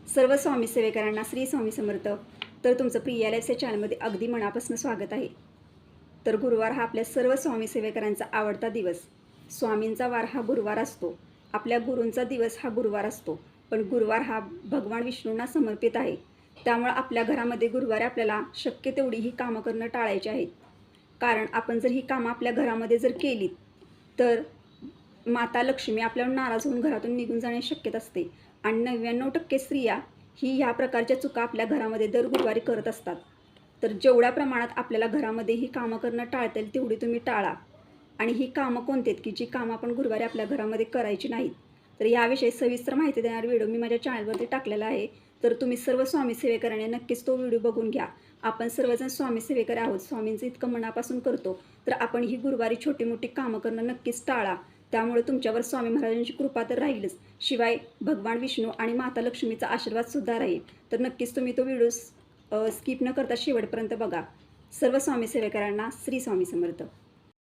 सर्व स्वामी सेवेकरांना श्री स्वामी समर्थ. तर तुमचं प्रिया लाईफ या चॅनलमध्ये अगदी मनापासून स्वागत आहे. तर गुरुवार हा आपल्या सर्व स्वामी सेवेकरांचा आवडता दिवस. स्वामींचा वार हा गुरुवार असतो. आपल्या गुरूंचा दिवस हा गुरुवार असतो. पण गुरुवार हा भगवान विष्णूंना समर्पित आहे. त्यामुळे आपल्या घरामध्ये गुरुवारी आपल्याला शक्य तेवढी ही कामं करणं टाळायची आहेत. कारण आपण जर ही कामं आपल्या घरामध्ये जर केलीत तर माता लक्ष्मी आपल्यावर नाराज होऊन घरातून निघून जाण्याची शक्यता असते. आणि 99% स्त्रिया ही ह्या प्रकारच्या चुका आपल्या घरामध्ये दर गुरुवारी करत असतात. तर जेवढ्या प्रमाणात आपल्याला घरामध्ये ही कामं करणं टाळता येईल तेवढी तुम्ही टाळा. आणि ही कामं कोणती आहेत की जी कामं आपण गुरुवारी आपल्या घरामध्ये करायची नाहीत. तर याविषयी सविस्तर माहिती देणारा व्हिडिओ मी माझ्या चॅनलवरती टाकलेला आहे. तर तुम्ही सर्व स्वामी सेवेकरांनी नक्कीच तो व्हिडिओ बघून घ्या. आपण सर्वजण स्वामी सेवेकर आहोत. स्वामींचं इतकं मनापासून करतो. तर आपण ही गुरुवारी छोटी मोठी कामं करणं नक्कीच टाळा. त्यामुळे तुमच्यावर स्वामी महाराजांची कृपा तर राहीलच, शिवाय भगवान विष्णू आणि माता लक्ष्मीचा आशीर्वादसुद्धा राहील. तर नक्कीच तुम्ही तो व्हिडिओ स्किप न करता शेवटपर्यंत बघा. सर्व स्वामी सेवेकरांना श्री स्वामी समर्थ.